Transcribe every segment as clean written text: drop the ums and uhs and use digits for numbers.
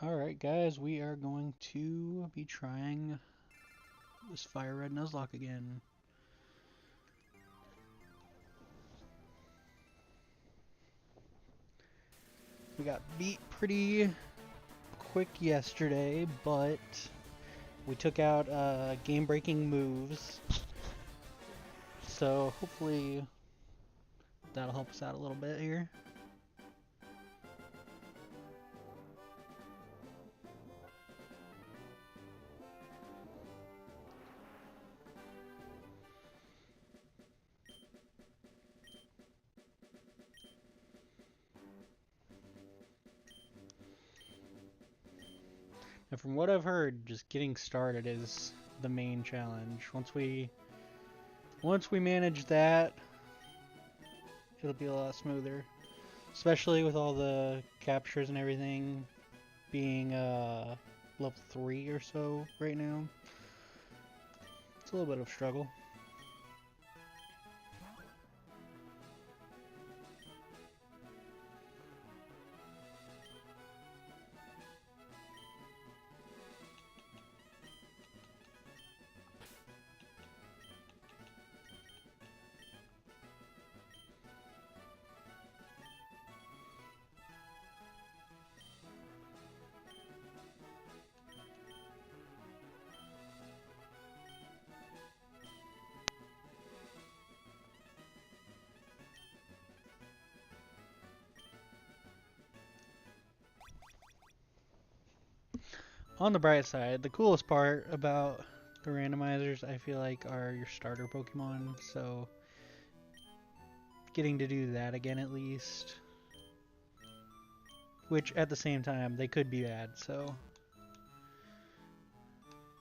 Alright guys, we are going to be trying this FireRed Nuzlocke again. We got beat pretty quick yesterday, but we took out game-breaking moves, so hopefully that'll help us out a little bit here. And from what I've heard, just getting started is the main challenge. Once we manage that, it'll be a lot smoother. Especially with all the captures and everything being level 3 or so right now. It's a little bit of a struggle. On the bright side, the coolest part about the randomizers, I feel like, are your starter Pokemon, so getting to do that again at least. Which, at the same time, they could be bad, so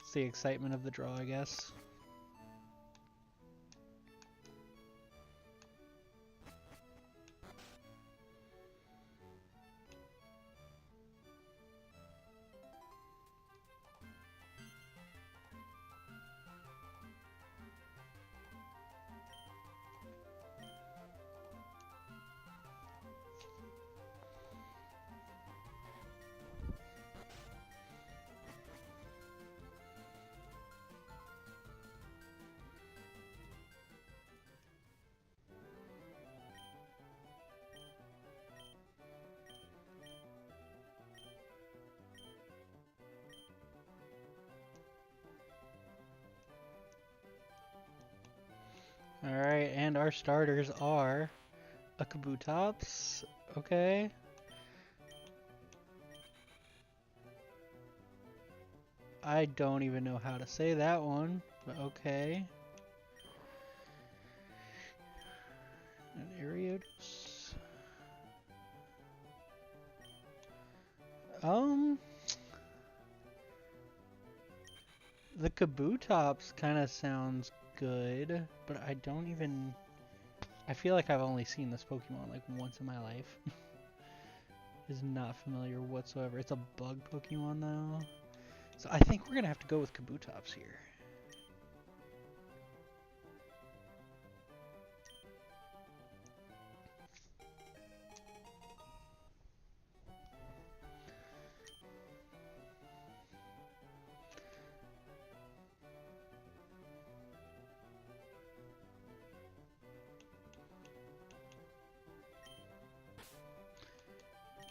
it's the excitement of the draw, I guess. Alright, and our starters are a Kabutops, okay. I don't even know how to say that one, but okay. An Ariodus. The Kabutops kind of sounds good, but I don't even... I feel like I've only seen this Pokemon like once in my life. Is not familiar whatsoever. It's a bug Pokemon though. So I think we're gonna have to go with Kabutops here.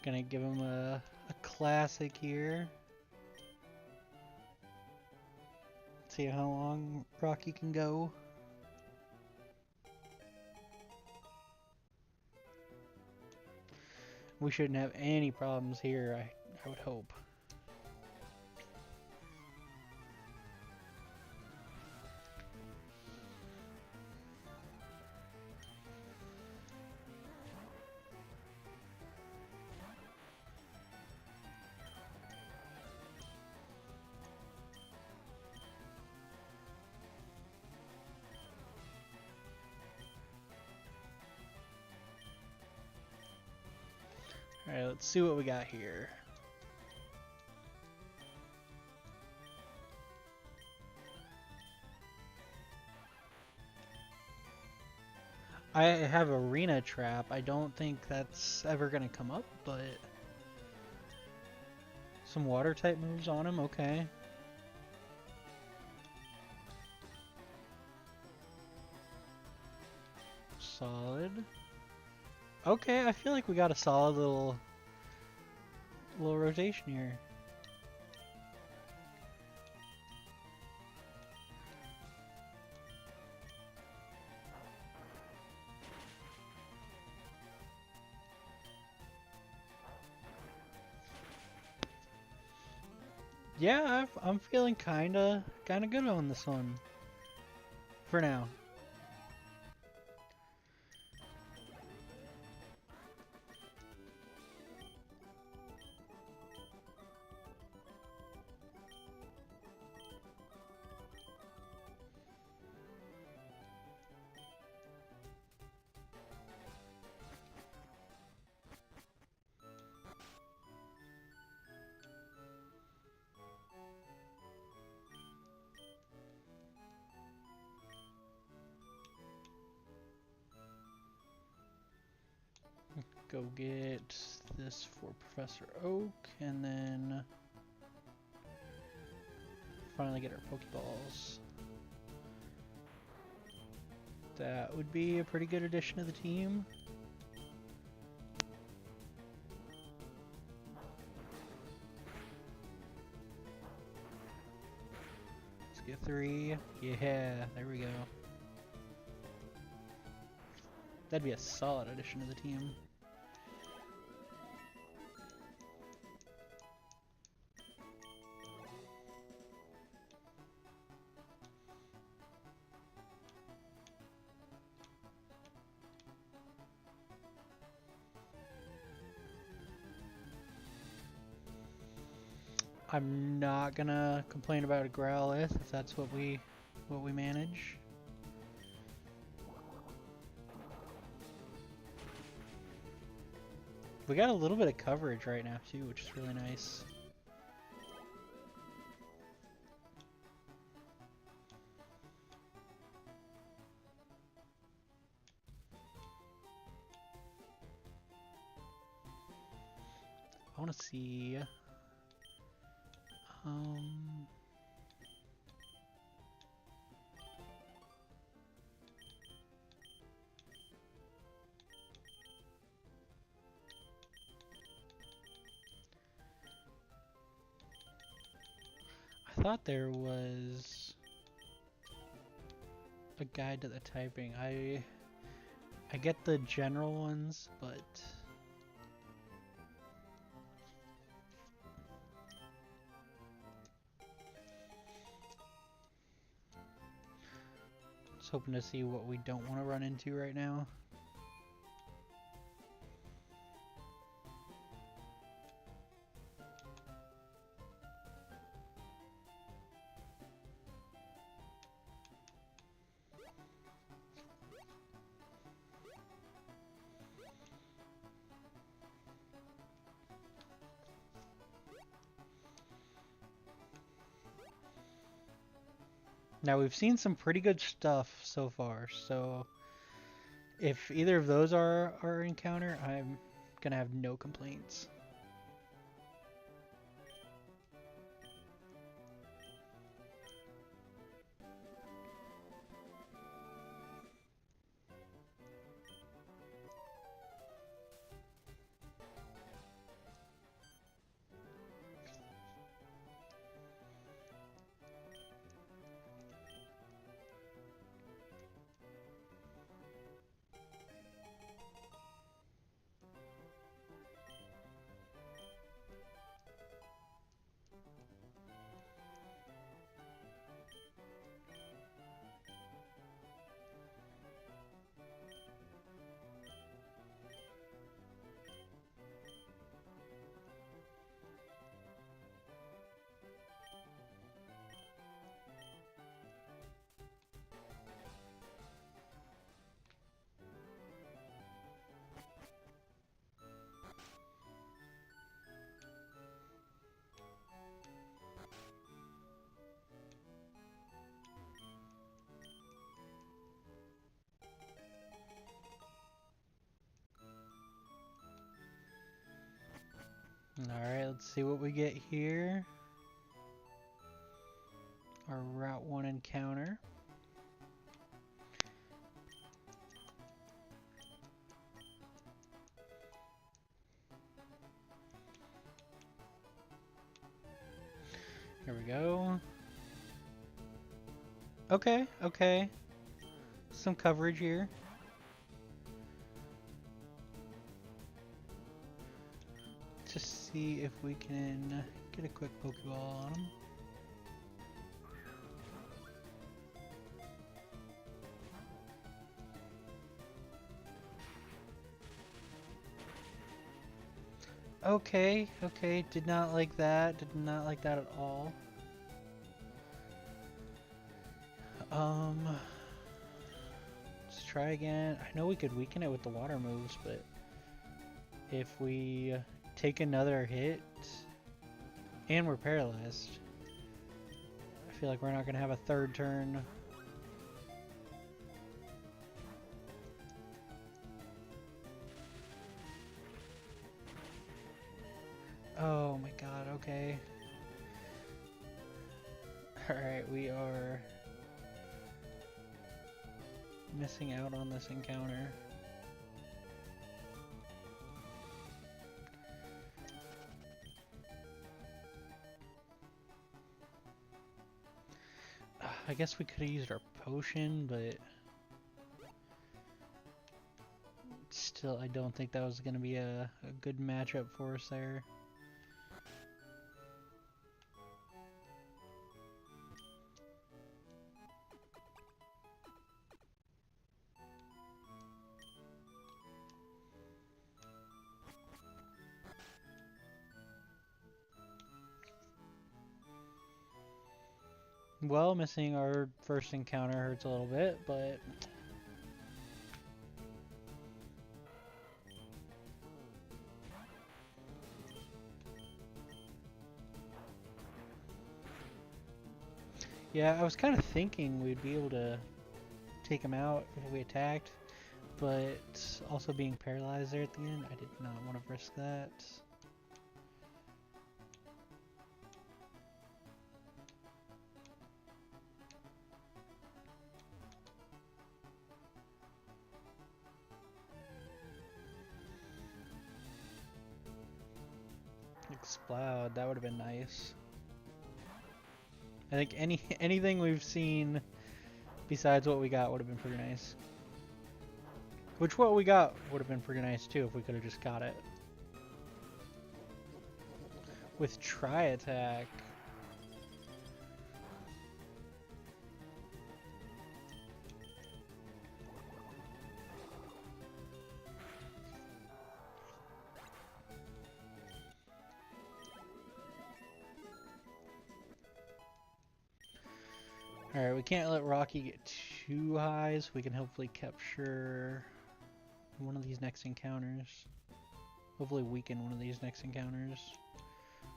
Gonna give him a classic here. See how long Rocky can go. We shouldn't have any problems here, I would hope. Alright, let's see what we got here. I have Arena Trap. I don't think that's ever gonna come up, but Some water type moves on him, okay. Solid. Okay, I feel like we got a solid little rotation here. Yeah, I'm feeling kinda good on this one. For now. Go get this for Professor Oak, and then finally get our Pokeballs. That would be a pretty good addition to the team. Let's get 3. Yeah, there we go. That'd be a solid addition to the team. I'm not gonna complain about a Growlithe if that's what we manage. We got a little bit of coverage right now too, which is really nice. I want to see. I thought there was a guide to the typing. I get the general ones, but just hoping to see what we don't want to run into right now. Now we've seen some pretty good stuff so far, so if either of those are our encounter, I'm gonna have no complaints. Alright, let's see what we get here. Our Route 1 encounter. Here we go. Okay, okay. Some coverage here. Just see if we can get a quick Pokeball on him. Okay, okay, did not like that, did not like that at all. Let's try again. I know we could weaken it with the water moves, but if we take another hit and we're paralyzed, I feel like we're not gonna have a third turn. Oh my god, okay. Alright, we are missing out on this encounter. I guess we could have used our potion, but still, I don't think that was going to be a good matchup for us there. Well, missing our first encounter hurts a little bit, but yeah, I was kind of thinking we'd be able to take him out if we attacked, but also being paralyzed there at the end, I did not want to risk that. Explode, that would have been nice. I think anything we've seen besides what we got would have been pretty nice. Which what we got would have been pretty nice too if we could have just got it. With Tri-Attack. Alright, we can't let Rocky get too high, so we can hopefully capture one of these next encounters. Hopefully weaken one of these next encounters.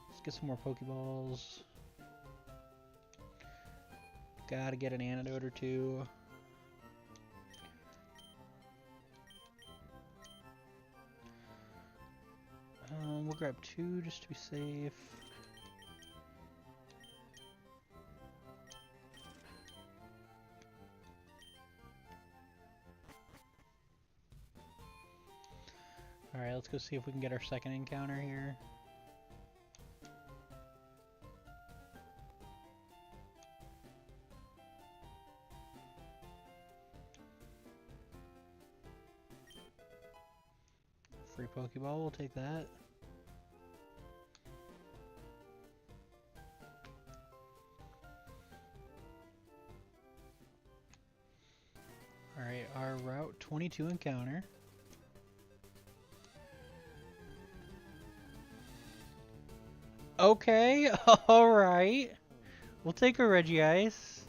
Let's get some more Pokeballs. Gotta get an antidote or two. We'll grab 2 just to be safe. Alright, let's go see if we can get our second encounter here. Free Pokeball, we'll take that. Alright, our Route 22 encounter. Okay, alright. We'll take a Regice.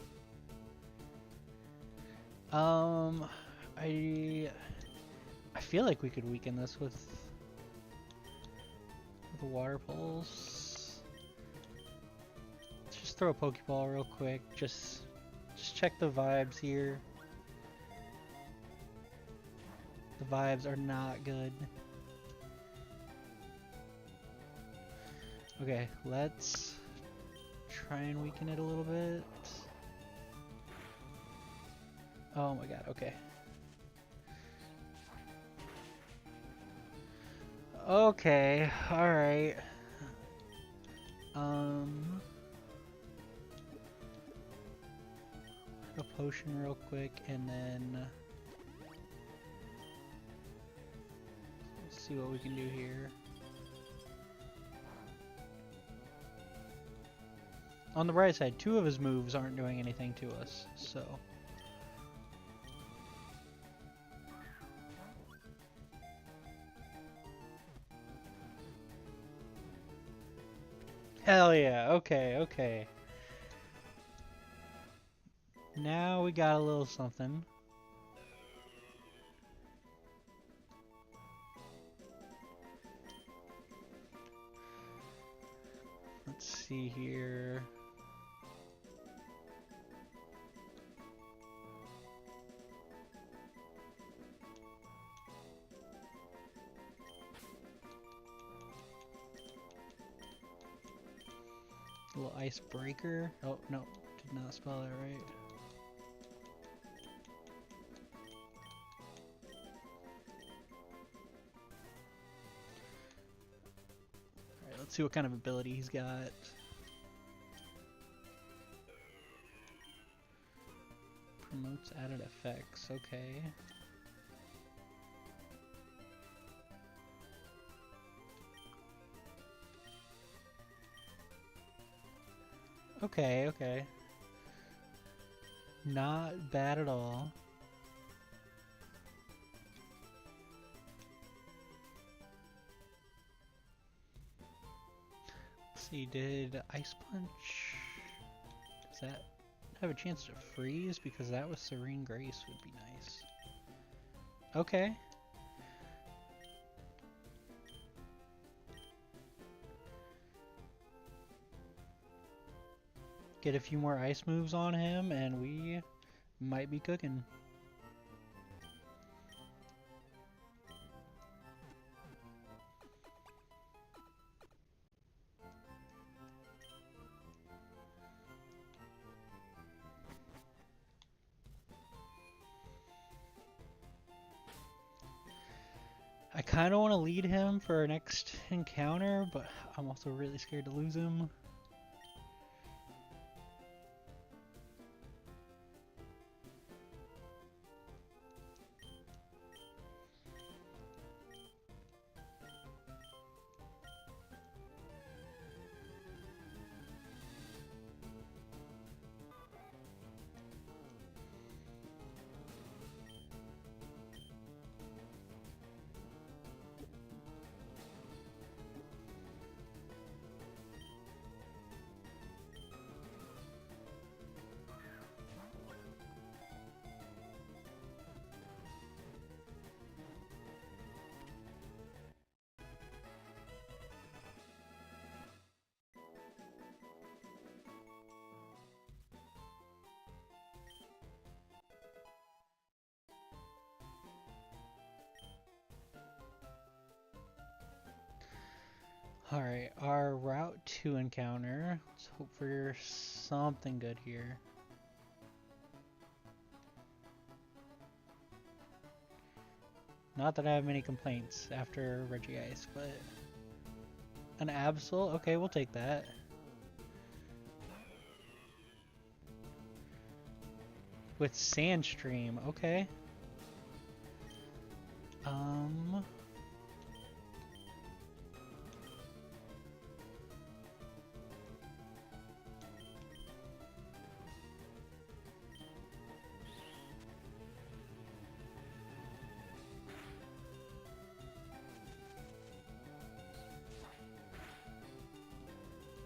I feel like we could weaken this with the Water Pulse. Let's just throw a Pokeball real quick. Just check the vibes here. The vibes are not good. Okay, let's try and weaken it a little bit. Oh my god, okay. Okay, alright. A potion real quick and then let's see what we can do here. On the bright side, 2 of his moves aren't doing anything to us, so. Hell yeah, okay, okay. Now we got a little something. Let's see here. A little icebreaker. Oh, no, did not spell that right. Alright, let's see what kind of ability he's got. Promotes added effects, okay. Okay, okay. Not bad at all. Let's see, did Ice Punch... Does that have a chance to freeze? Because that with Serene Grace would be nice. Okay. Get a few more ice moves on him and we might be cooking. I kind of want to lead him for our next encounter, but I'm also really scared to lose him. Alright, our Route 2 encounter. Let's hope for something good here. Not that I have many complaints after Regice, but... An Absol? Okay, we'll take that. With Sandstream, okay.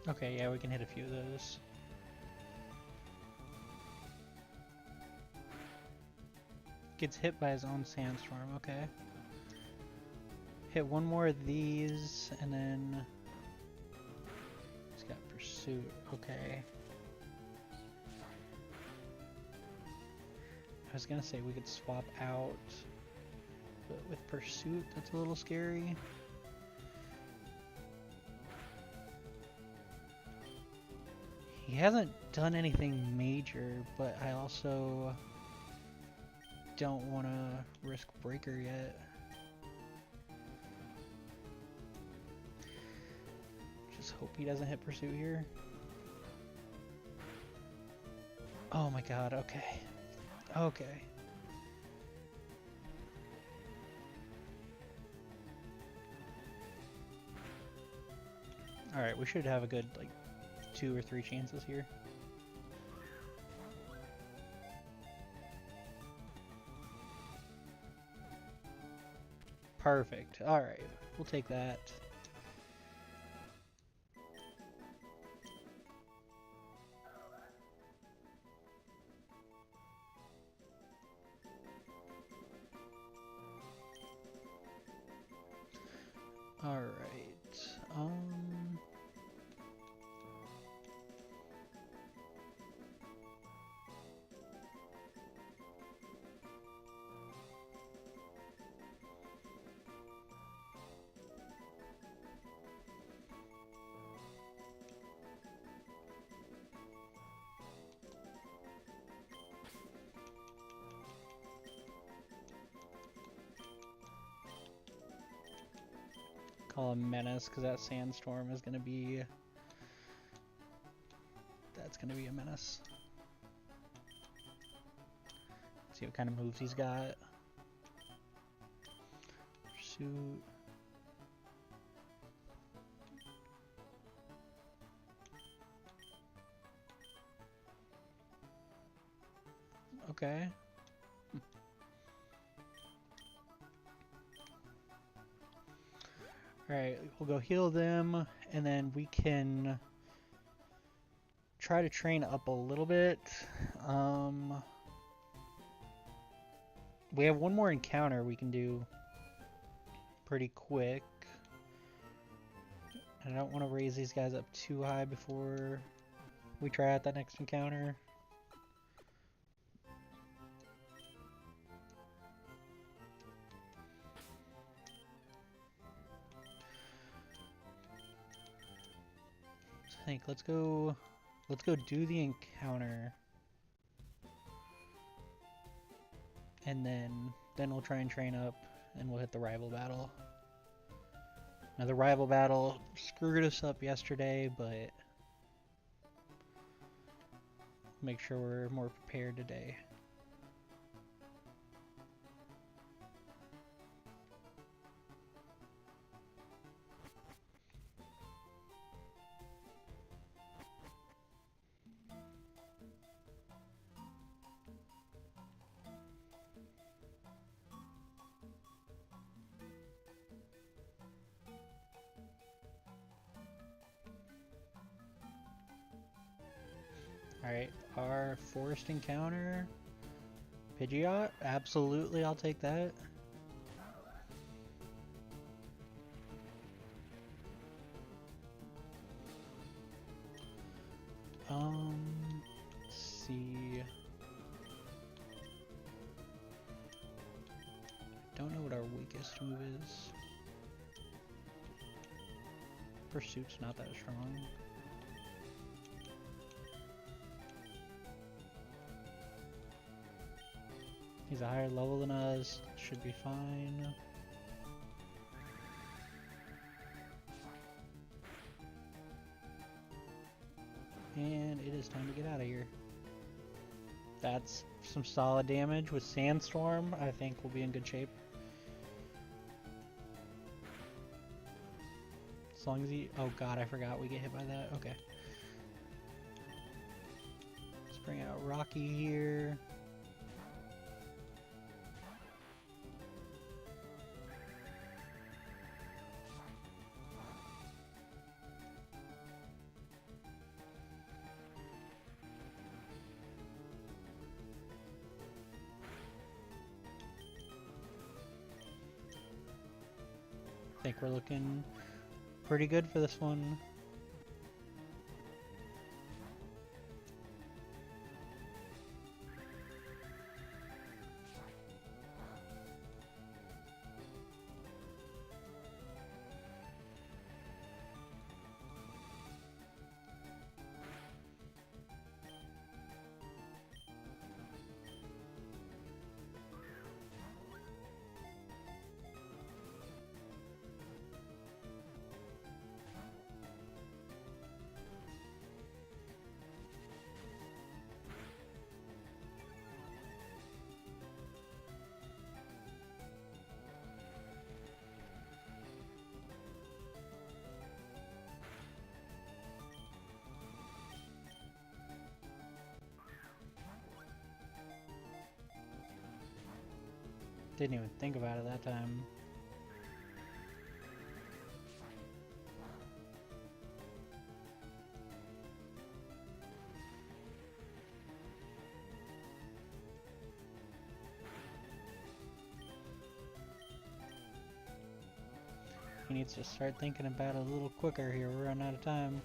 Okay, yeah, we can hit a few of those. Gets hit by his own Sandstorm, okay. Hit one more of these, and then... He's got Pursuit, okay. I was gonna say we could swap out, but with Pursuit, that's a little scary. He hasn't done anything major, but I also don't want to risk Breaker yet. Just hope he doesn't hit Pursuit here. Oh my god, okay. Okay. Alright, we should have a good, like, 2 or 3 chances here. Perfect. Alright, we'll take that. Alright, call him Menace, because that Sandstorm is gonna be... That's gonna be a menace. See what kind of moves he's got. Pursuit. Okay. Alright, we'll go heal them, and then we can try to train up a little bit. We have one more encounter we can do pretty quick. I don't want to raise these guys up too high before we try out that next encounter. I think let's go do the encounter. And then we'll try and train up and we'll hit the rival battle. Now the rival battle screwed us up yesterday, but make sure we're more prepared today. Alright, our forest encounter. Pidgeot? Absolutely, I'll take that. Let's see. Don't know what our weakest move is. Pursuit's not that strong. He's a higher level than us, should be fine. And it is time to get out of here. That's some solid damage with Sandstorm. I think we'll be in good shape. As long as he... Oh god, I forgot we get hit by that. Okay. Let's bring out Rocky here. I think we're looking pretty good for this one. Didn't even think about it that time. He needs to start thinking about it a little quicker here. We're running out of time.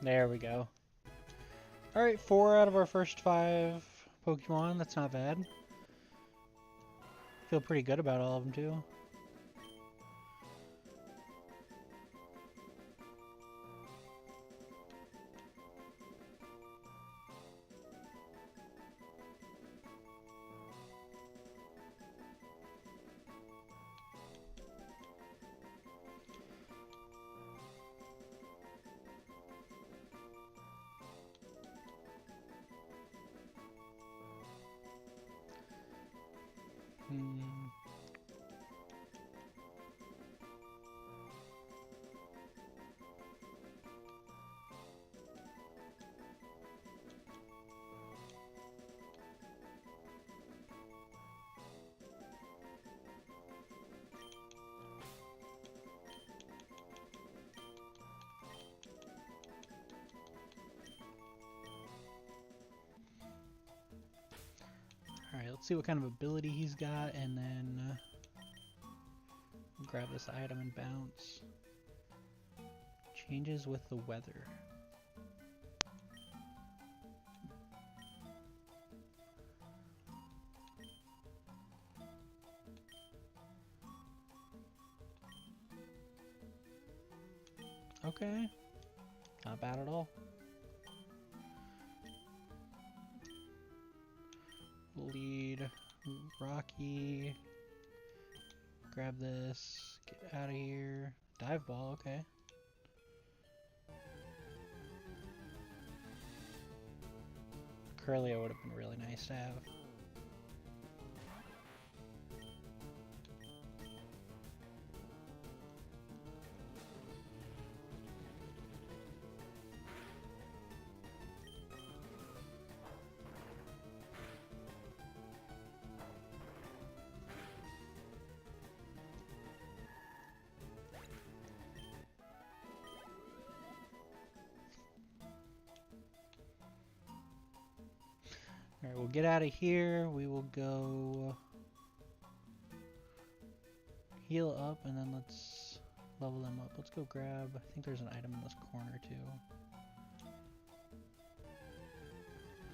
There we go. Alright, 4 out of our first 5 Pokemon. That's not bad. Feel pretty good about all of them, too. Alright, let's see what kind of ability he's got, and then grab this item and bounce. Changes with the weather. Okay, not bad at all. Lead Rocky. Grab this. Get out of here. Dive ball, okay. Curlia would have been really nice to have. Alright, we'll get out of here. We will go heal up, and then let's level them up. Let's go grab, I think there's an item in this corner too.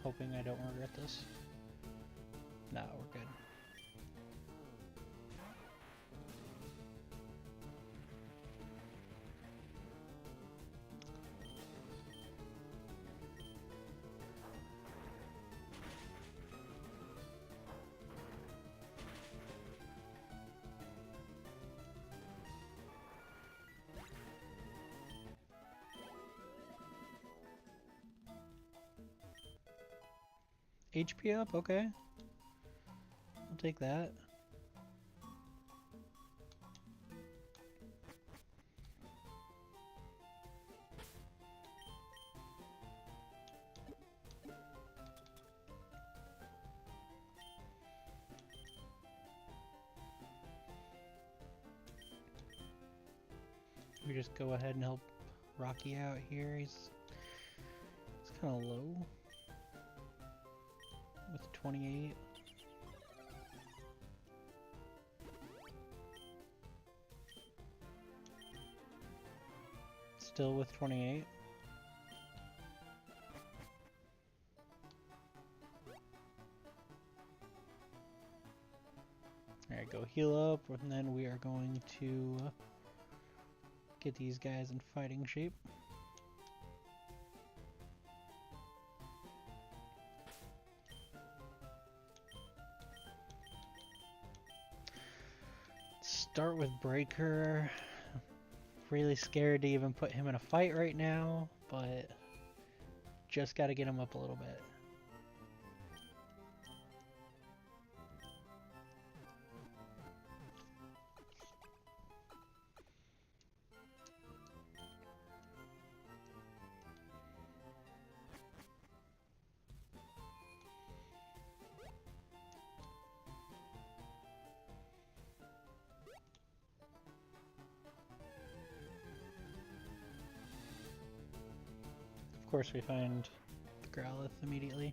Hoping I don't regret this. No, we're good. HP up, okay. I'll take that. We just go ahead and help Rocky out here. He's kind of low with 28. Still with 28. Alright, go heal up, and then we are going to get these guys in fighting shape. Start with Breaker. Really scared to even put him in a fight right now, but just got to get him up a little bit. Of course we find the Growlithe immediately.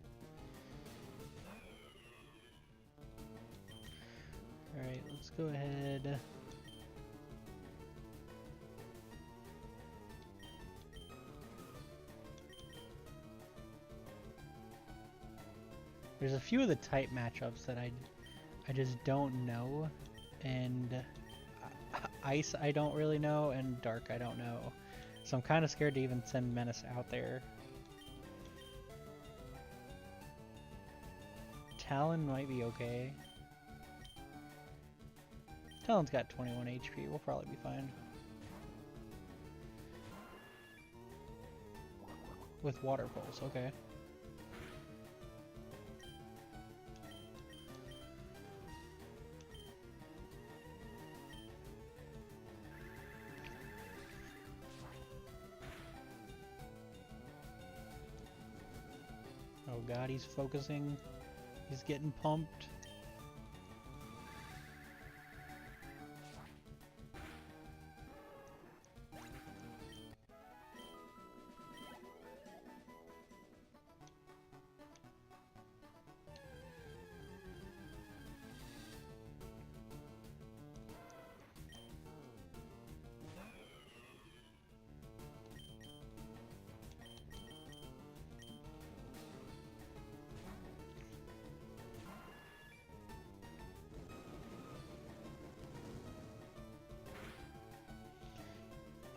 Alright, let's go ahead. There's a few of the type matchups that I just don't know, and Ice I don't really know, and Dark I don't know. So I'm kind of scared to even send Menace out there. Talon might be okay. Talon's got 21 HP, we'll probably be fine. With Water Pulse, okay. Oh god, he's focusing. He's getting pumped.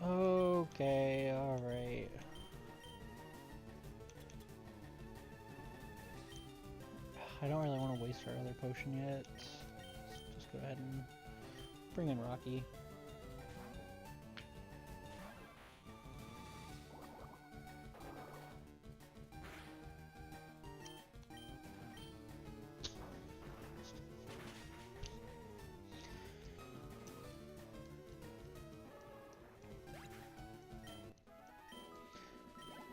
Okay, alright. I don't really want to waste our other potion yet. Let's just go ahead and bring in Rocky.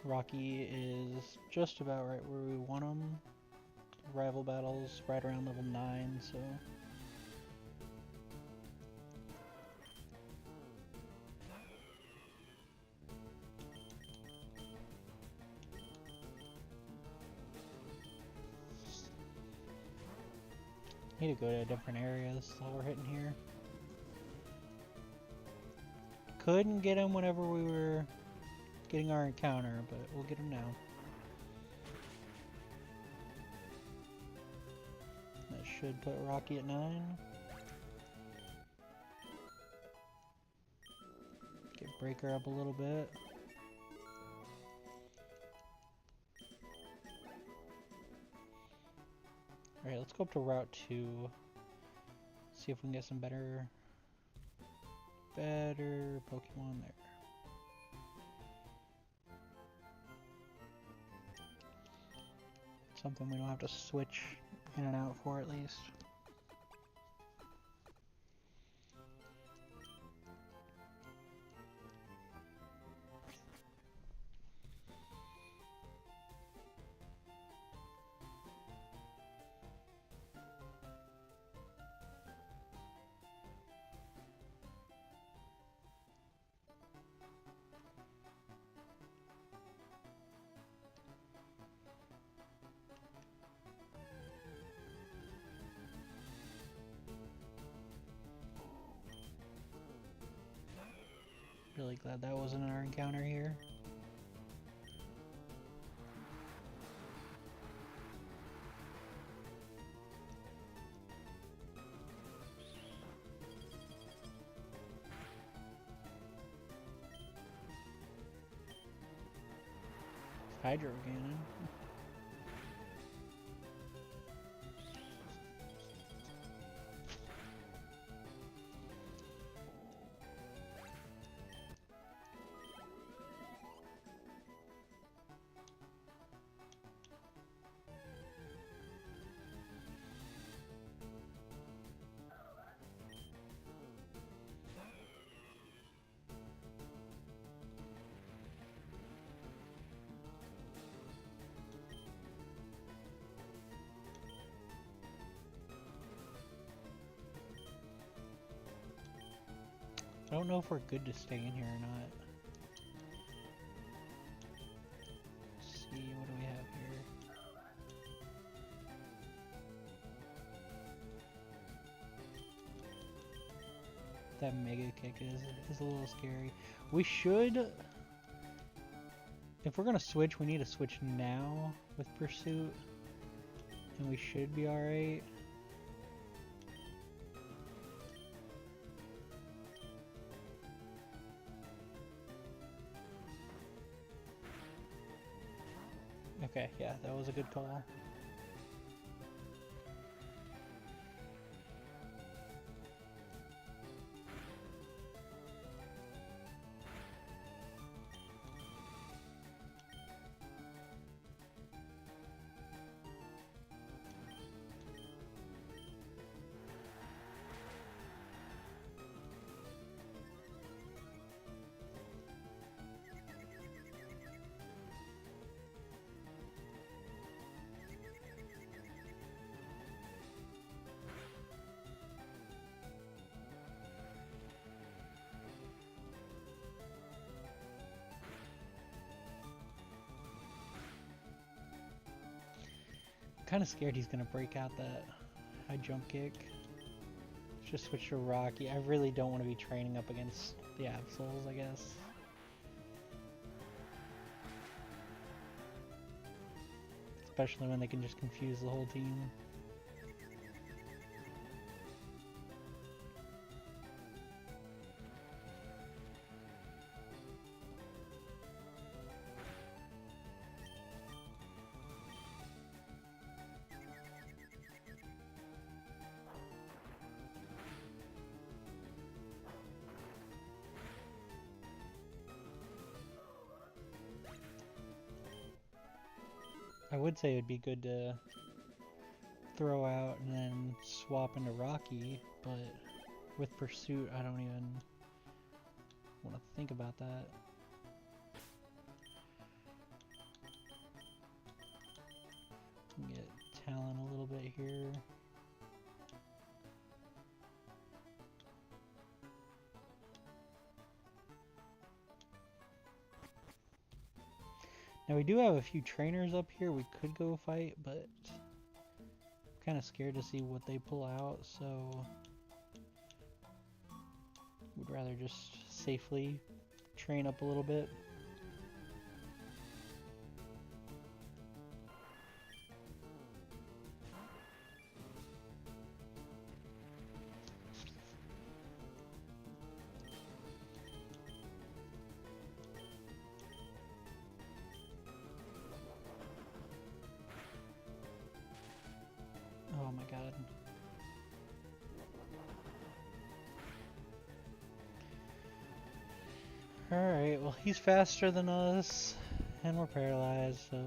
Rocky is just about right where we want him. Rival battles right around level 9, so... Need to go to different areas while we're hitting here. Couldn't get him whenever we were getting our encounter, but we'll get him now. That should put Rocky at 9. Get Breaker up a little bit. Alright, let's go up to Route 2. See if we can get some better Pokemon there. Something we don't have to switch in and out for, at least. Really glad that wasn't our encounter here. Hydro Cannon. I don't know if we're good to stay in here or not. Let's see, what do we have here? That Mega Kick is a little scary. We should... If we're gonna switch, we need to switch now with Pursuit. And we should be alright. Okay, yeah, that was a good call. Kind of scared he's gonna break out that high jump kick. Let's just switch to Rocky. I really don't want to be training up against the Absols, I guess. Especially when they can just confuse the whole team. I would say it'd be good to throw out and then swap into Rocky, but with Pursuit, I don't even want to think about that. Get Talon a little bit here. Now we do have a few trainers up here we could go fight, but I'm kind of scared to see what they pull out, so would rather just safely train up a little bit. Oh my god. Alright, well he's faster than us, and we're paralyzed, so...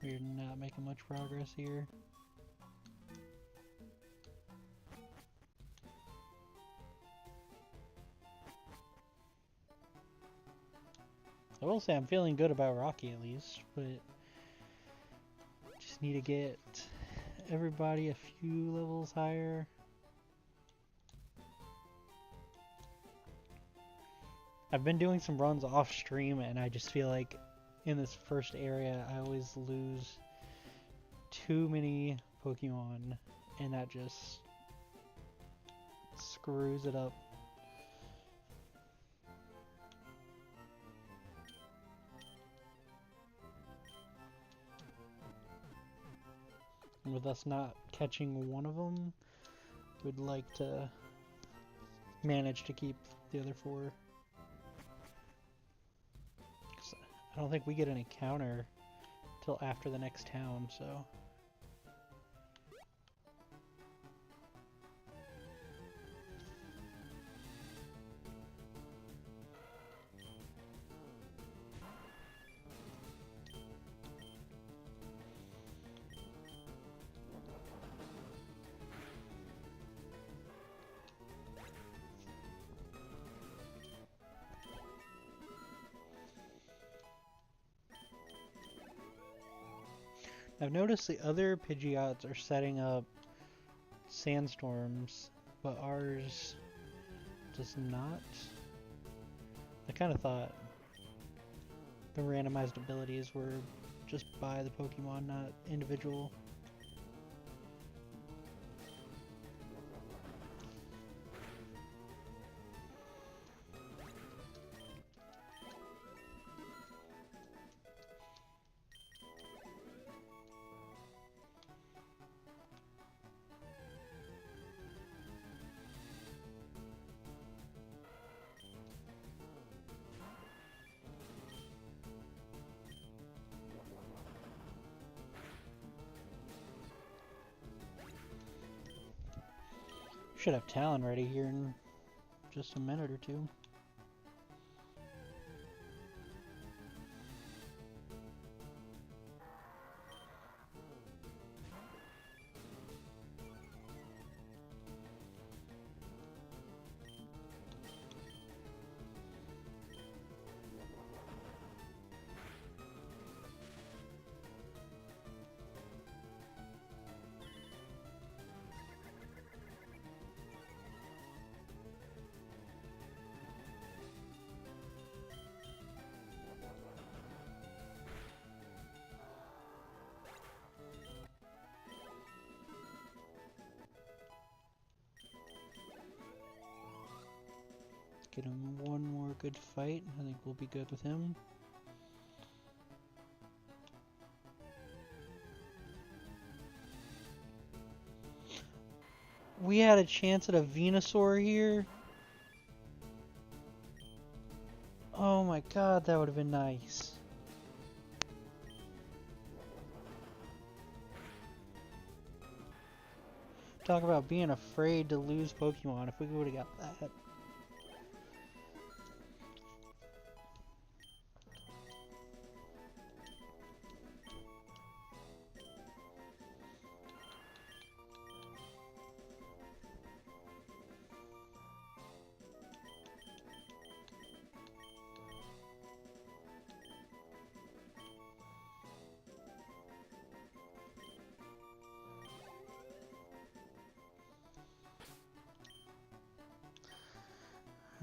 We're not making much progress here. I will say I'm feeling good about Rocky at least, but just need to get everybody a few levels higher. I've been doing some runs off stream and I just feel like in this first area I always lose too many Pokemon and that just screws it up. And with us not catching one of them, we'd like to manage to keep the other 4. I don't think we get an encounter till after the next town, so... I've noticed the other Pidgeots are setting up sandstorms, but ours does not. I kind of thought the randomized abilities were just by the Pokemon, not individual. Should have Talon ready here in just a minute or two. Get him one more good fight. I think we'll be good with him. We had a chance at a Venusaur here. Oh my god, that would have been nice. Talk about being afraid to lose Pokemon. If we would have got that.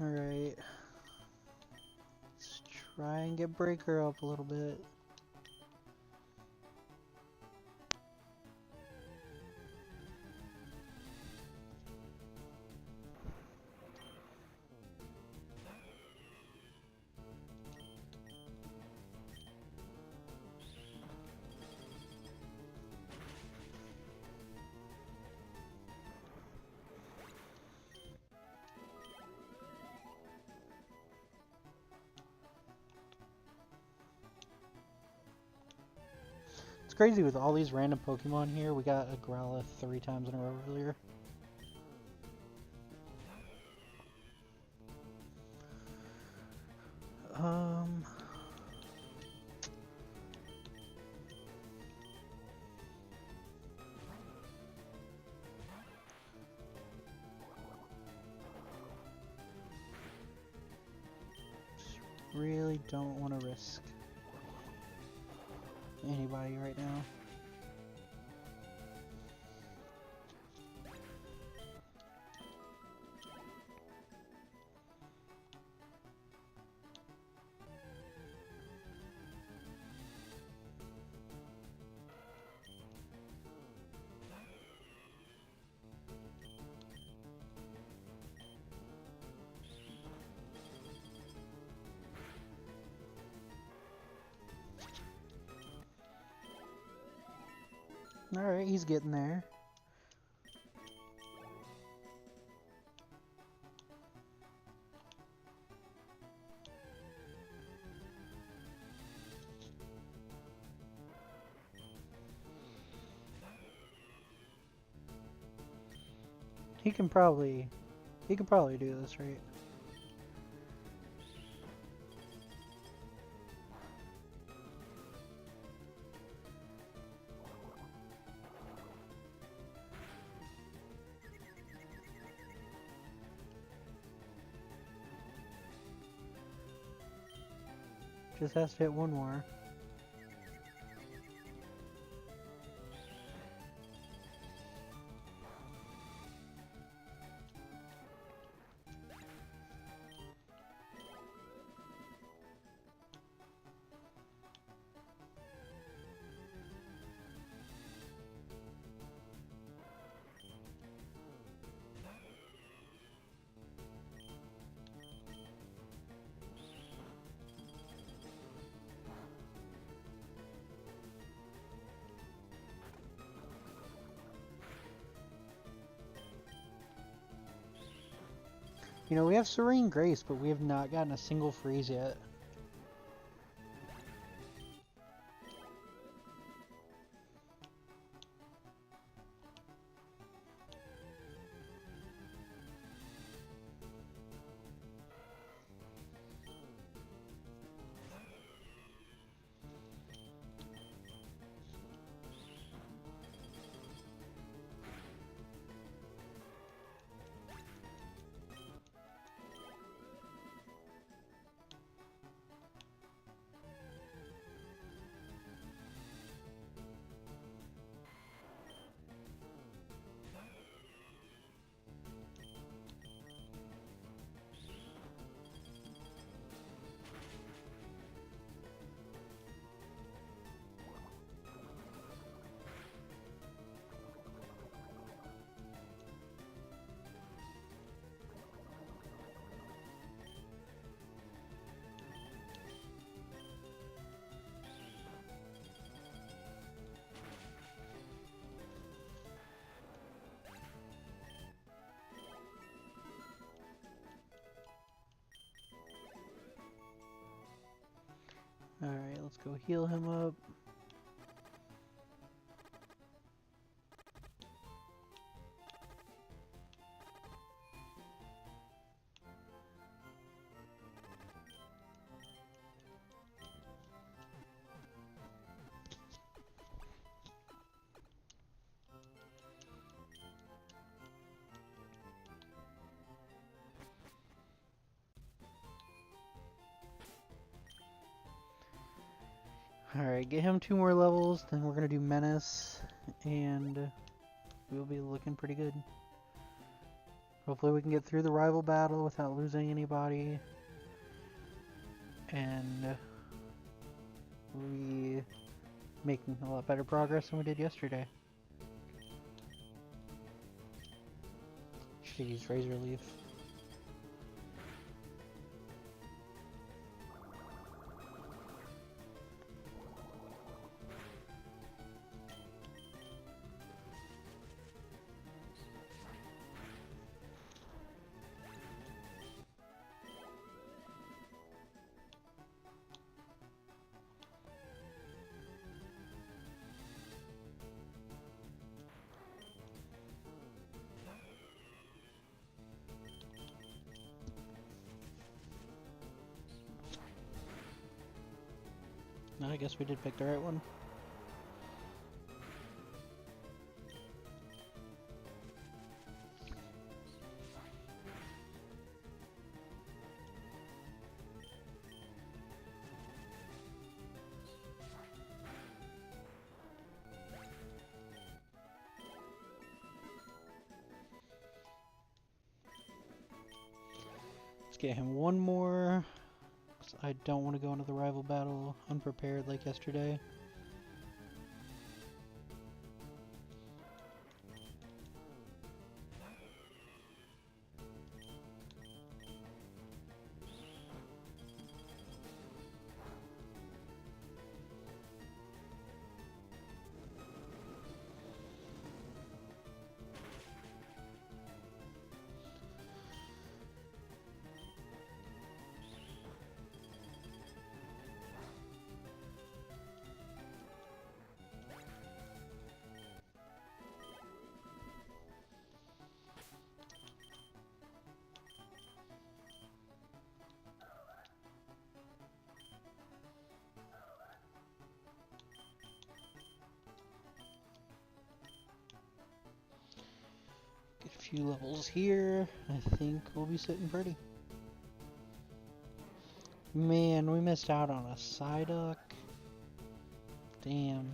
Alright. Let's try and get Breaker up a little bit. It's crazy with all these random Pokemon here. We got a Growlithe 3 times in a row earlier. really don't want to risk anybody right now. Alright, he's getting there. He can probably do this, right? Just has to hit one more. You know, we have Serene Grace, but we have not gotten a single freeze yet. Alright, let's go heal him up. Alright, get him 2 more levels, then we're gonna do Menace, and we'll be looking pretty good. Hopefully we can get through the rival battle without losing anybody, and we making a lot better progress than we did yesterday. Should use Razor Leaf. I guess we did pick the right one. get him one more. 'Cause I don't want to go into the rival battle unprepared like yesterday. Get a few levels here. I think we'll be sitting pretty. Man, we missed out on a Psyduck. Damn.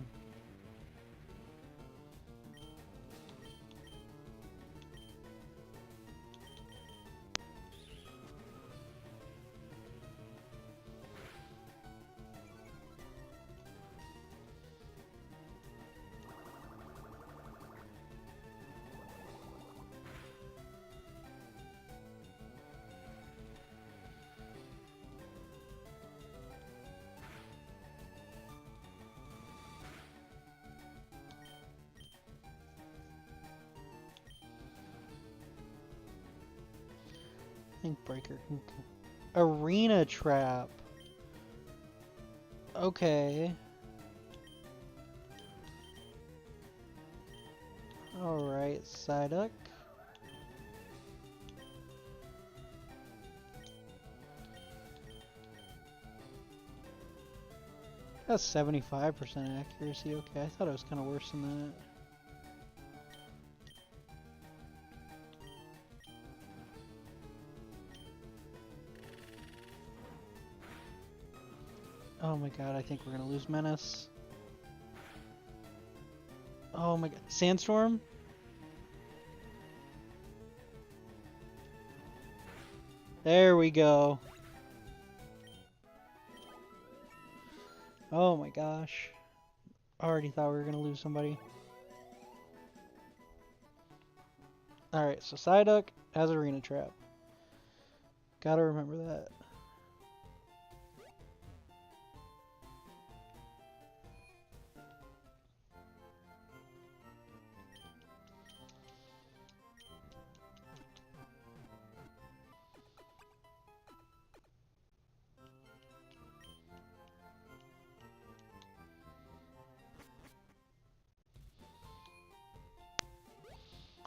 I think Breaker can... Arena Trap! Okay. Alright, Psyduck. That's 75% accuracy. Okay, I thought it was kind of worse than that. Oh my god, I think we're gonna lose Menace. Oh my god. Sandstorm? There we go. Oh my gosh. Already thought we were gonna lose somebody. Alright, so Psyduck has Arena Trap. Gotta remember that.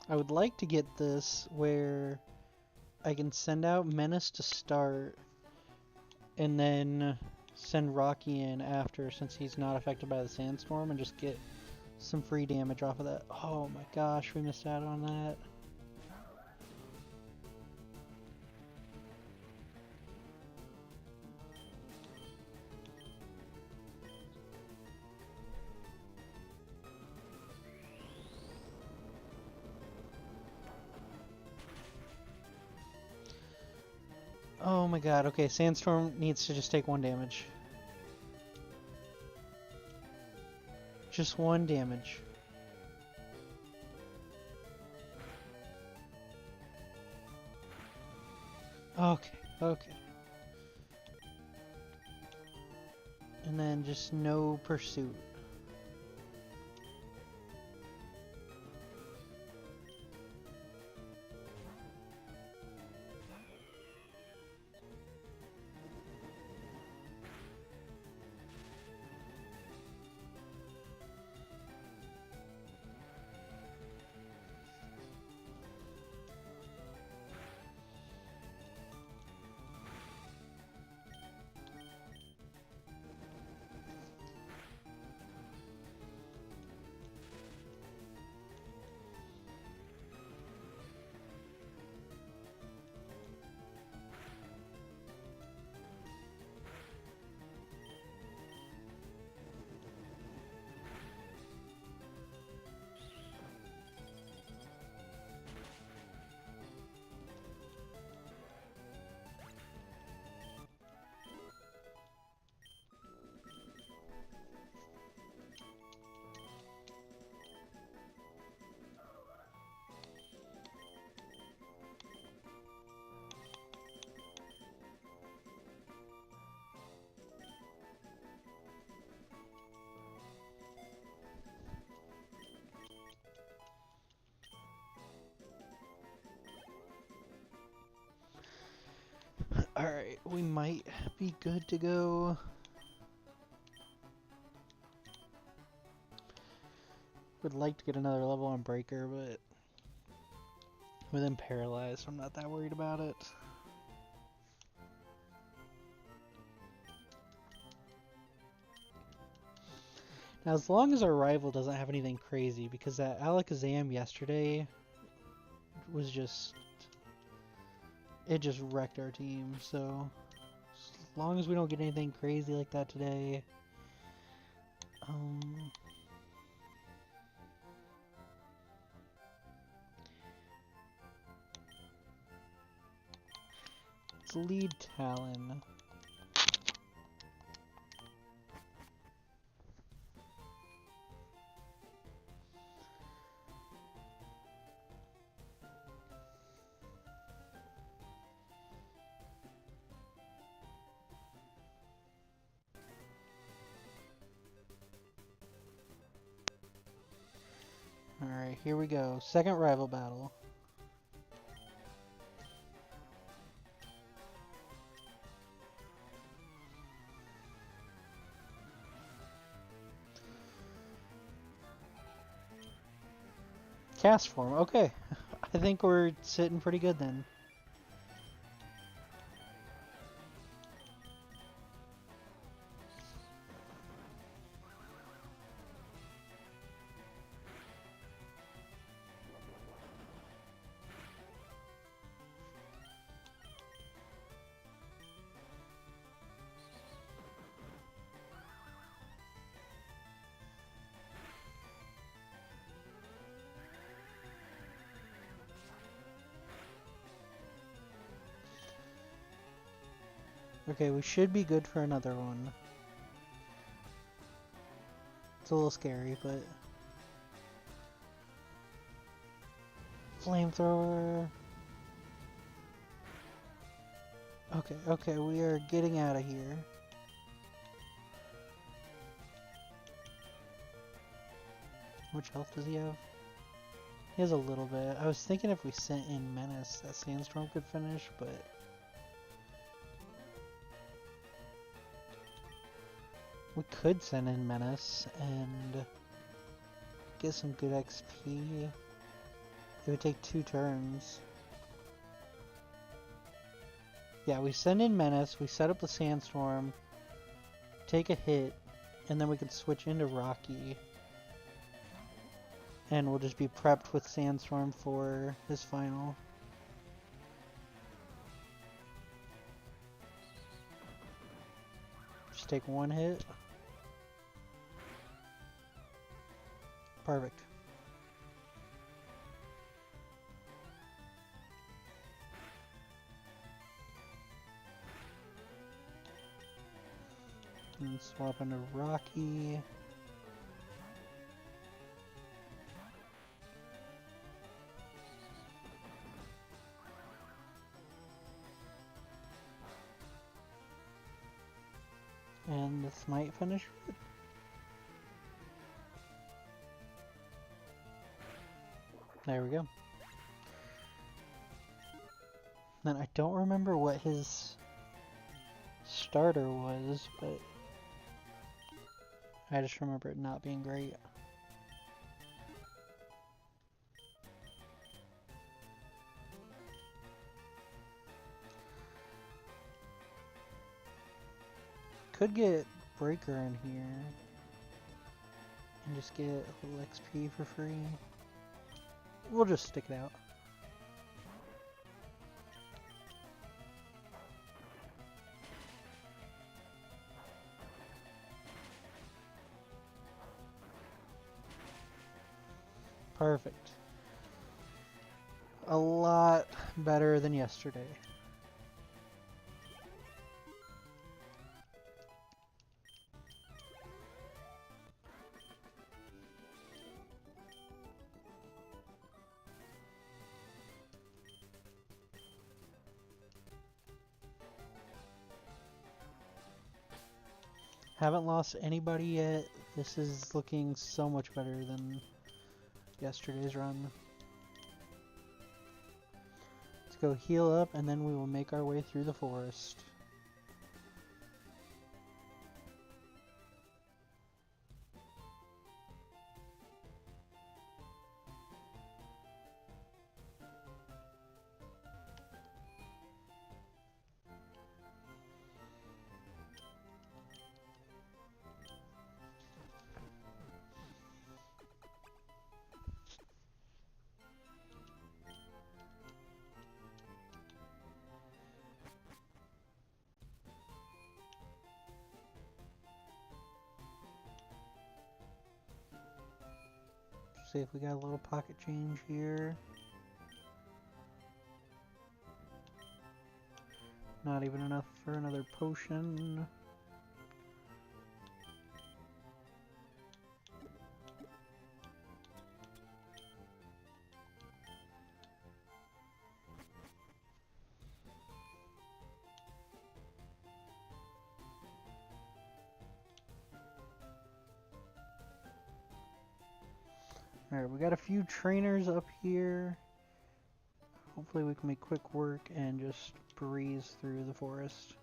I would like to get this where I can send out Menace to start and then send Rocky in after since he's not affected by the Sandstorm and just get some free damage off of that. Oh my gosh, we missed out on that. Oh my god, okay, Sandstorm needs to just take 1 damage. Just 1 damage. Okay, okay. And then just no pursuit. we might be good to go. Would like to get another level on Breaker, but with him paralyzed, I'm not that worried about it. Now, as long as our rival doesn't have anything crazy, because that Alakazam yesterday was just... it just wrecked our team, so... as long as we don't get anything crazy like that today... let's lead Talon. Alright, here we go. Second rival battle. Cast form, okay. I think we're sitting pretty good then. Okay, we should be good for another one. It's a little scary, but... flamethrower... Okay, we are getting out of here. How much health does he have? He has a little bit. I was thinking if we sent in Menace, that Sandstorm could finish, but... we could send in Menace and get some good XP. It would take 2 turns. Yeah, we send in Menace, we set up the Sandstorm, take a hit, and then we can switch into Rocky. And we'll just be prepped with Sandstorm for his final. Just take 1 hit. Perfect. And swap into Rocky. And this might finish it. There we go. Then I don't remember what his starter was, but I just remember it not being great. Could get Breaker in here and just get a little XP for free. We'll just stick it out. Perfect. A lot better than yesterday. Haven't lost anybody yet. This is looking so much better than yesterday's run. Let's go heal up and then we will make our way through the forest. see if we got a little pocket change here. Not even enough for another potion. Alright, we got a few trainers up here. Hopefully we can make quick work and just breeze through the forest.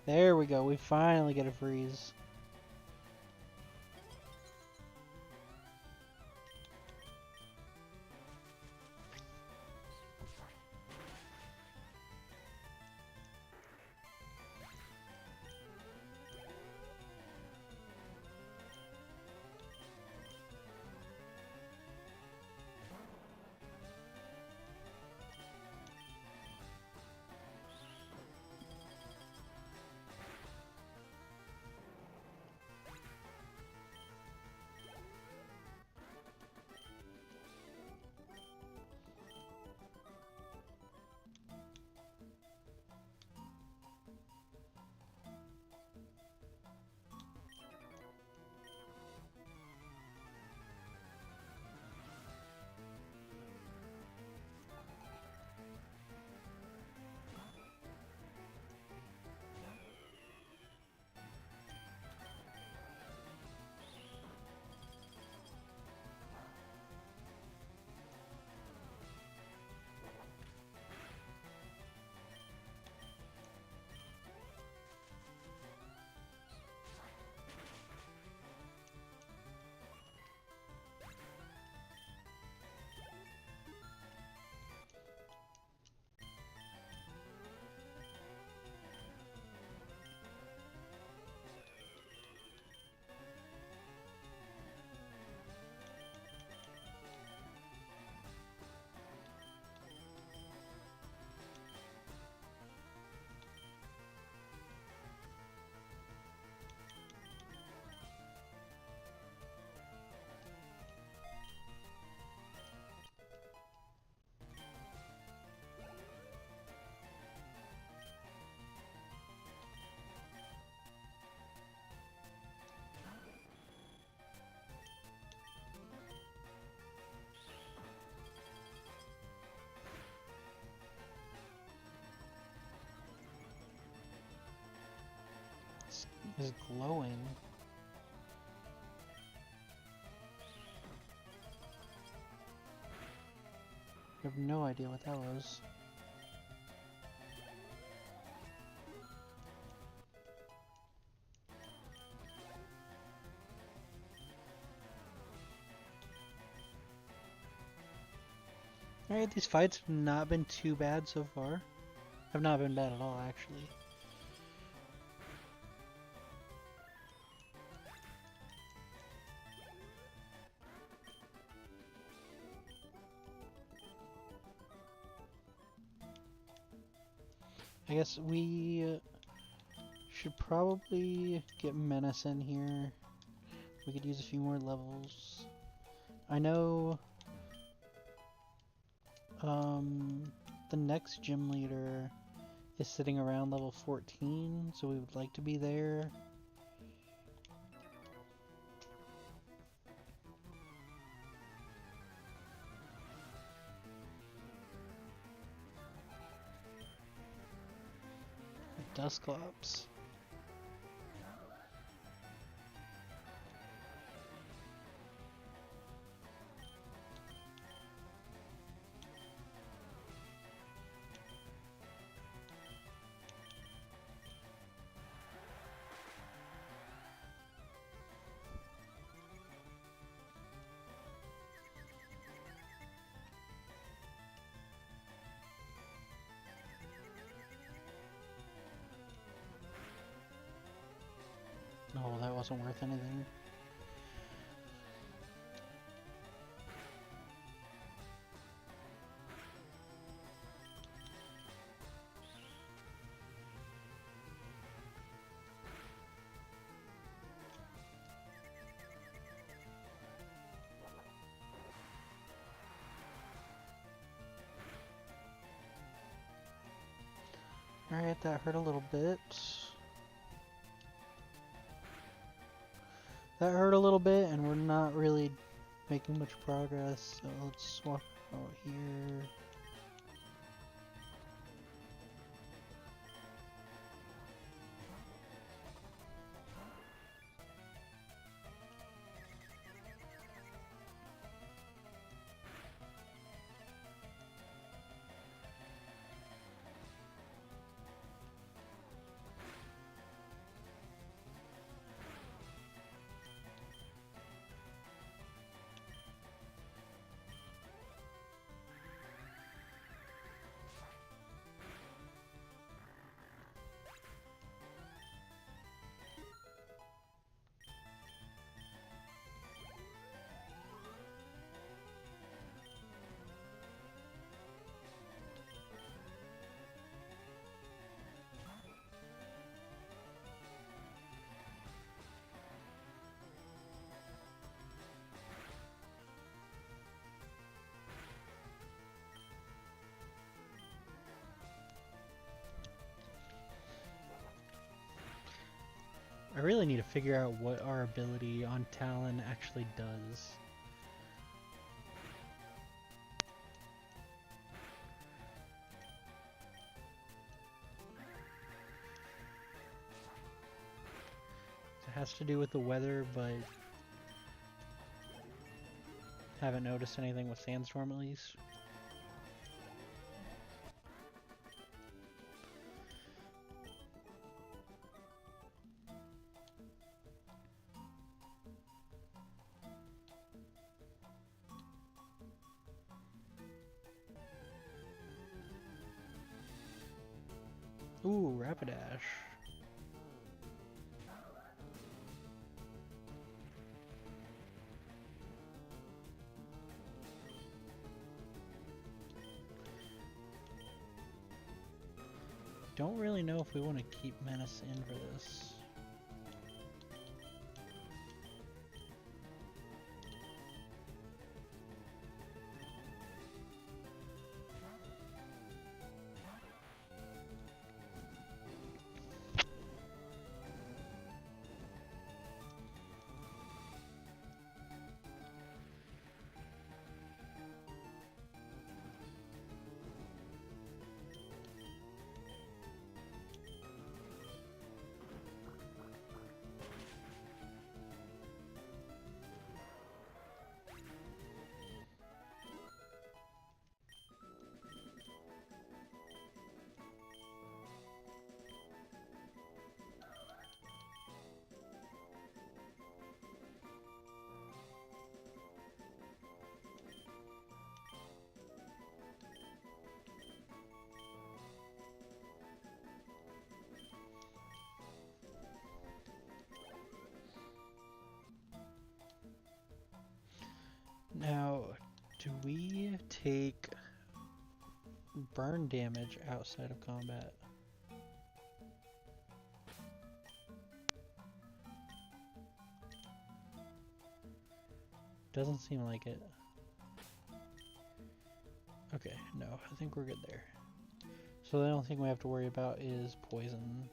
There we go, we finally get a freeze. Is glowing. I have no idea what that was. Alright, these fights have not been too bad so far. Have not been bad at all, actually. I guess we should probably get Menace in here. We could use a few more levels. I know the next gym leader is sitting around level 14, so we would like to be there. Dusclops. wasn't worth anything. Alright, that hurt a little bit. That hurt a little bit, and we're not really making much progress, so let's swap out here. I really need to figure out what our ability on Talon actually does. It has to do with the weather, but haven't noticed anything with Sandstorm at least. Ooh, Rapidash. Don't really know if we want to keep Menace in for this. Now, do we take burn damage outside of combat? Doesn't seem like it. Okay, no, I think we're good there. So the only thing we have to worry about is poison.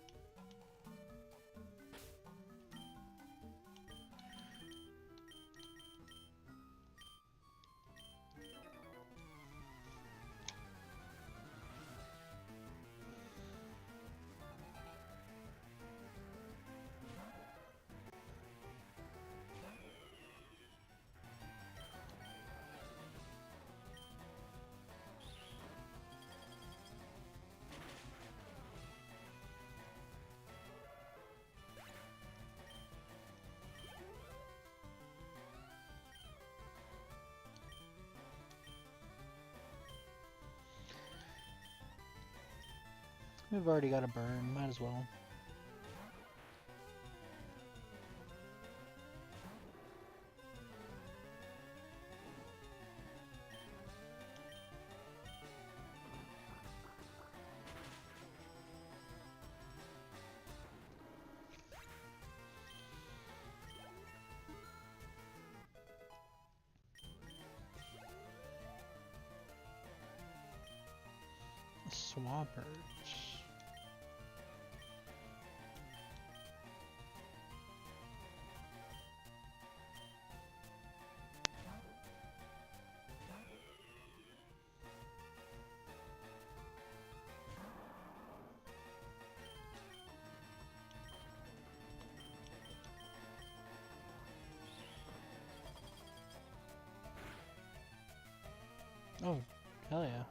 We've already got a burn, might as well. Swampert. Oh, hell yeah.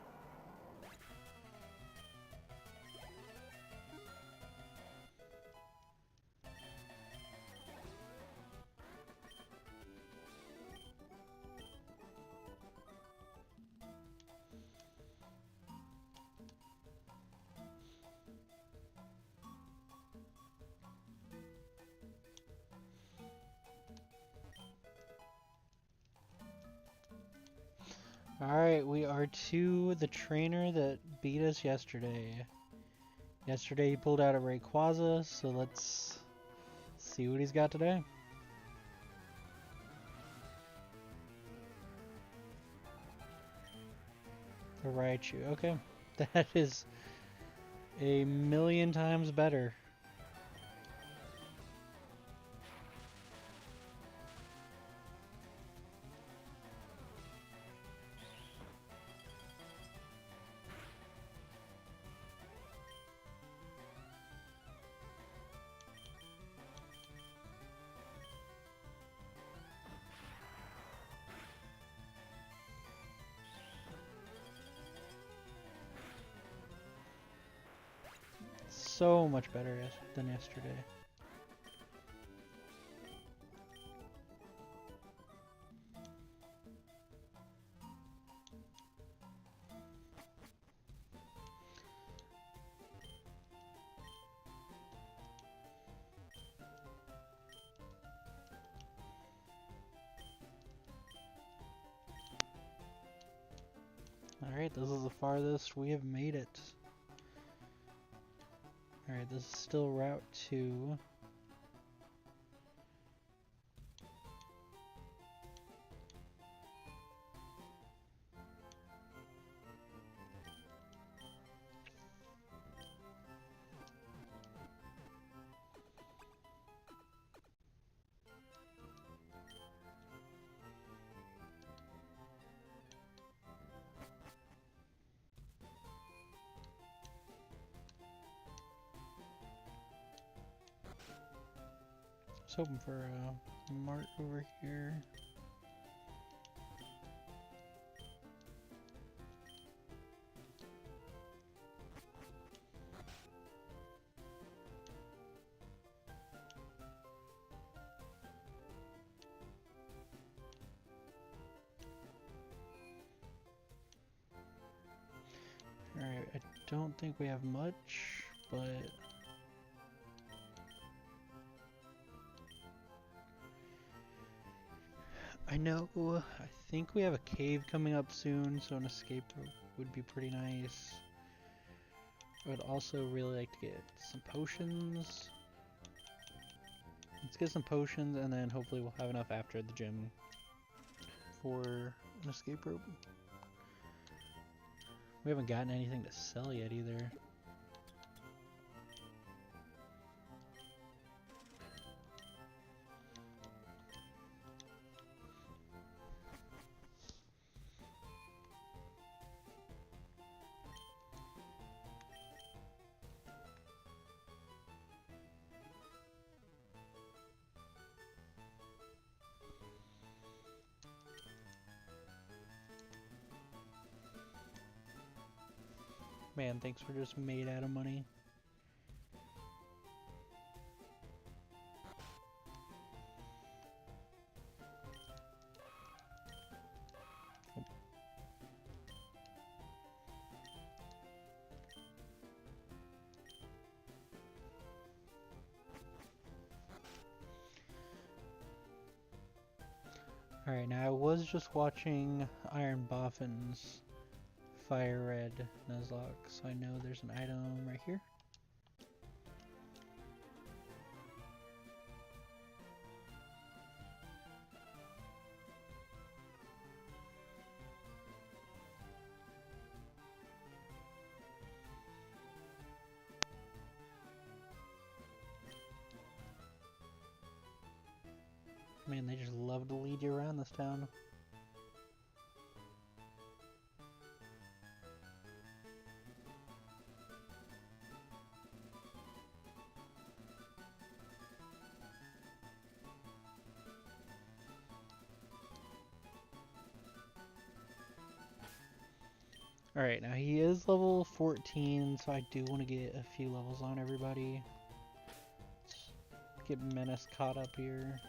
Alright, we are to the trainer that beat us yesterday. Yesterday he pulled out a Rayquaza, so let's see what he's got today. A Raichu, okay. That is a million times better. So much better than yesterday. Alright, this is the farthest we have made it. Alright, this is still Route 2. I was hoping for a mart over here. Alright, I don't think we have much, but I know, I think we have a cave coming up soon, so an escape would be pretty nice. I would also really like to get some potions. Let's get some potions, and then hopefully we'll have enough after the gym for an escape rope. We haven't gotten anything to sell yet either. Man, thanks for just made out of money. Alright, now I was just watching Iron Boffin's FireRed Nuzlocke, so I know there's an item right here. Man, they just love to lead you around this town. Alright, now he is level 14, so I do want to get a few levels on everybody. Let's get Menace caught up here.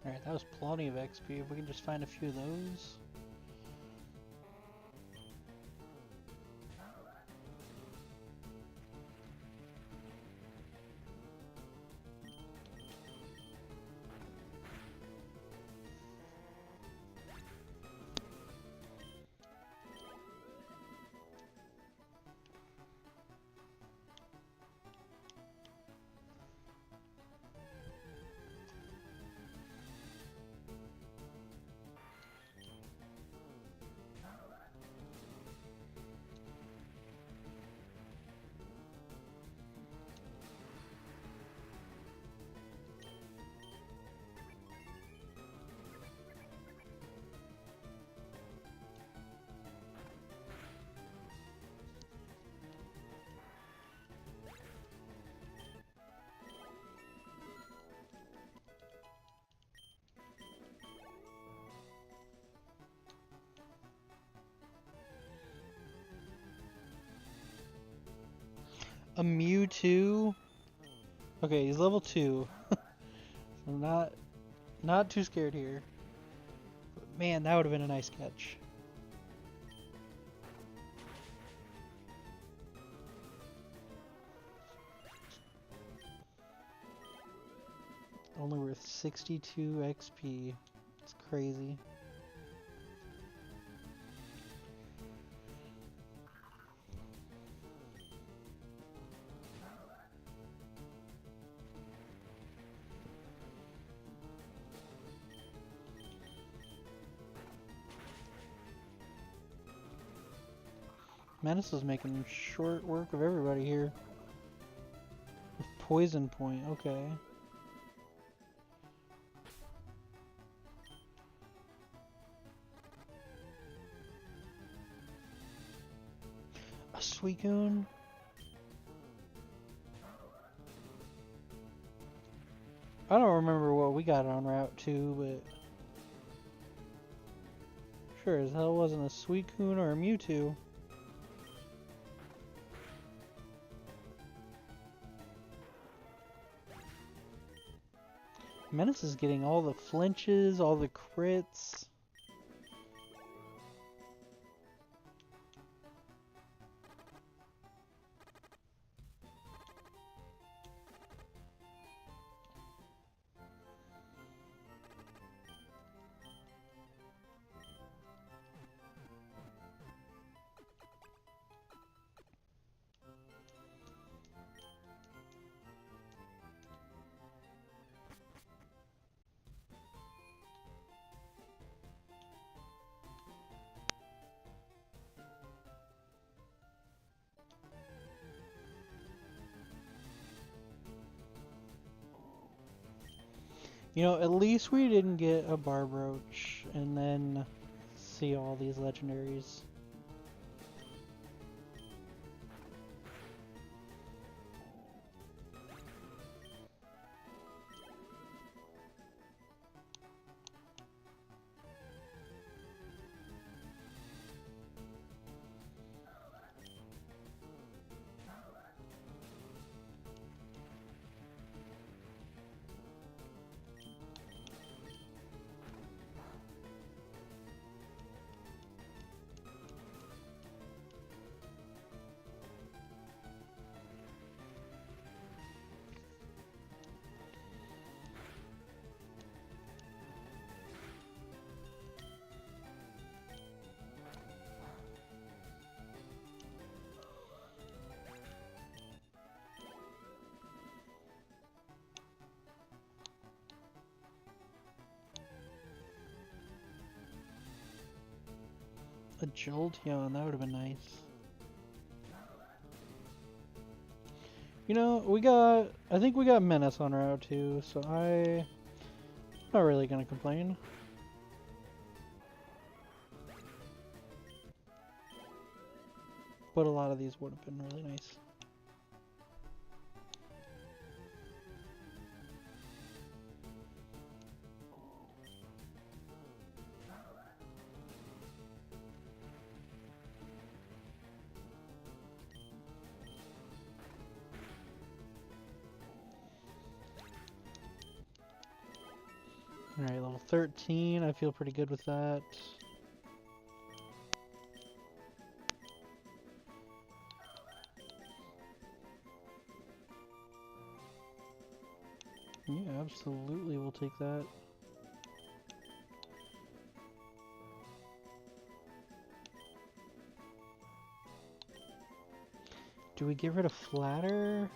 Alright, that was plenty of XP. If we can just find a few of those. A Mewtwo? Okay, he's level 2. I'm not too scared here. But man, that would have been a nice catch. Only worth 62 XP. It's crazy. Menace is making short work of everybody here. With Poison Point, okay. A Suicune? I don't remember what we got on Route 2, but sure as hell wasn't a Suicune or a Mewtwo. Menace is getting all the flinches, all the crits. You know, at least we didn't get a Barbroach and then see all these legendaries. A Jolteon, that would have been nice. You know, I think we got Menace on Route 2, so I'm not really gonna complain. But a lot of these would have been really nice. Alright, level 13, I feel pretty good with that. Yeah, absolutely, we'll take that. Do we get rid of Flatter?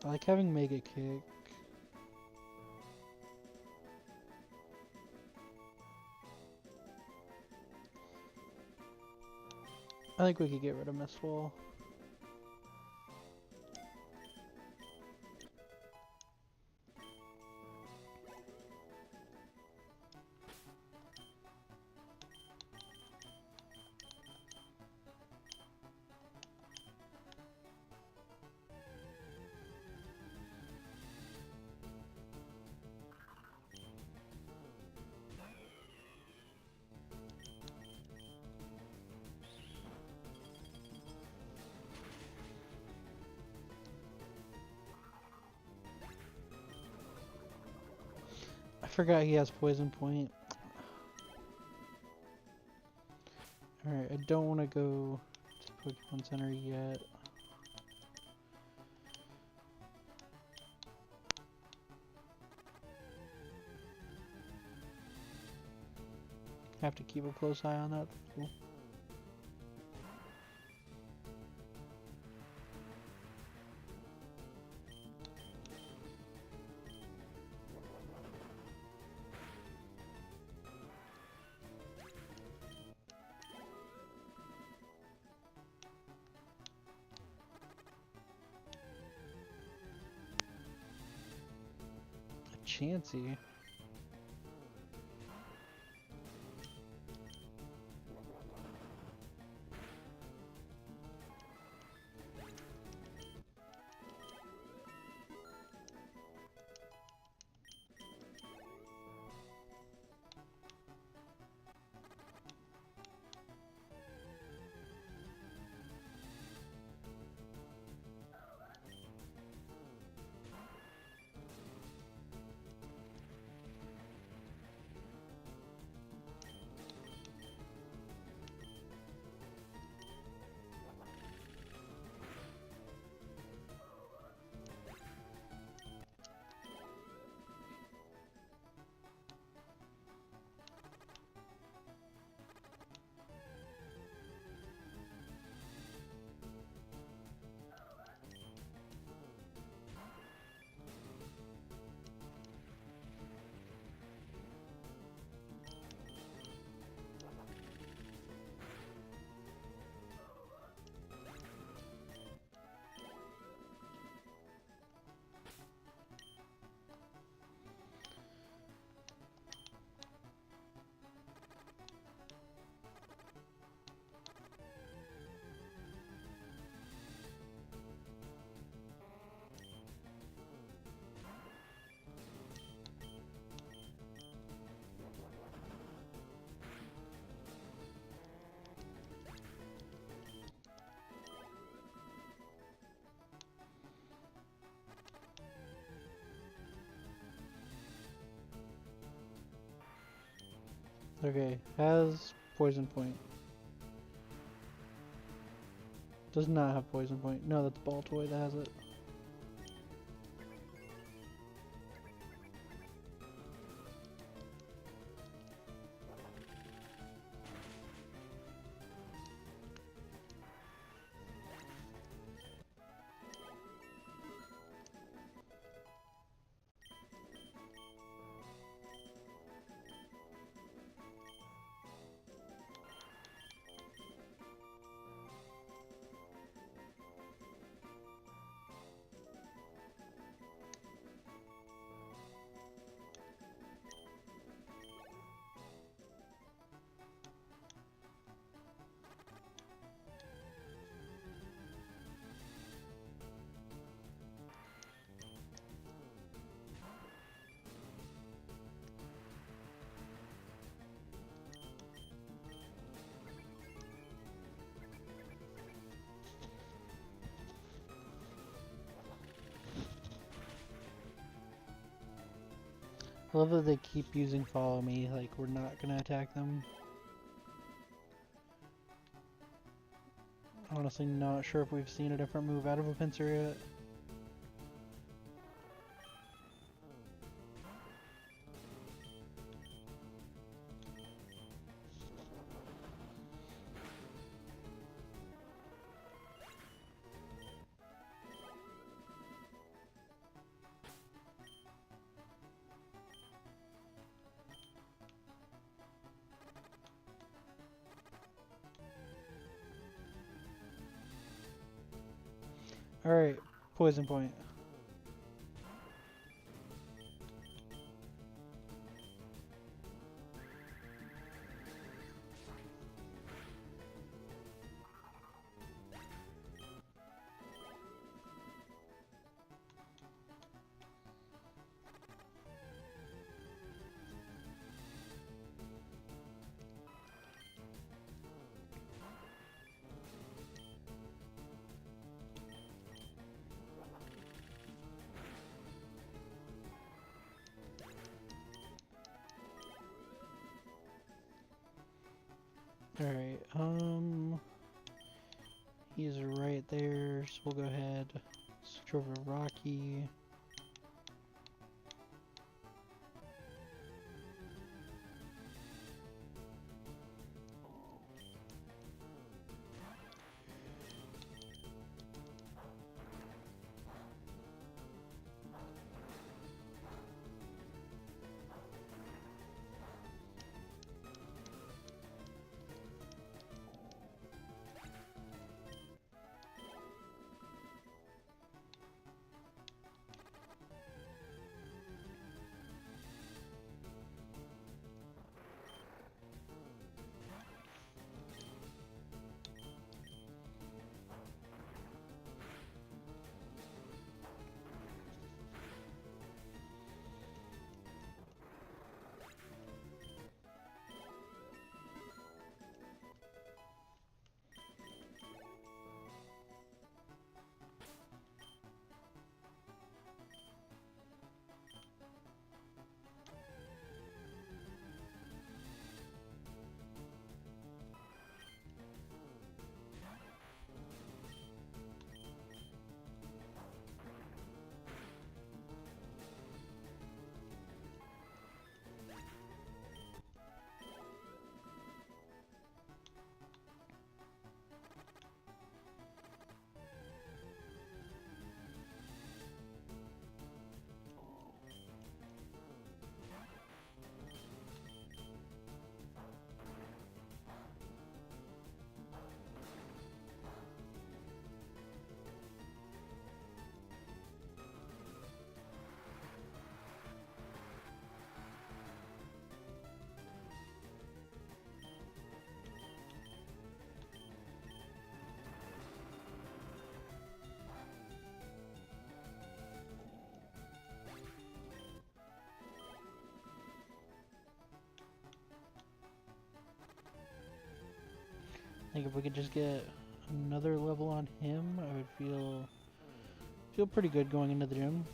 I like having Mega Kick. I think we could get rid of Mistwall. I forgot he has Poison Point. Alright, I don't want to go to Pokemon Center yet. Have to keep a close eye on that. Cool. Chansey. Okay, has poison point. Does not have poison point. No, that's Ball Toy that has it. I love that they keep using follow me, like we're not gonna attack them. Honestly not sure if we've seen a different move out of a pincer yet. Alright, poison point. Alright, he's right there, so we'll go ahead, switch over to Rocky. I think if we could just get another level on him, I would feel pretty good going into the gym.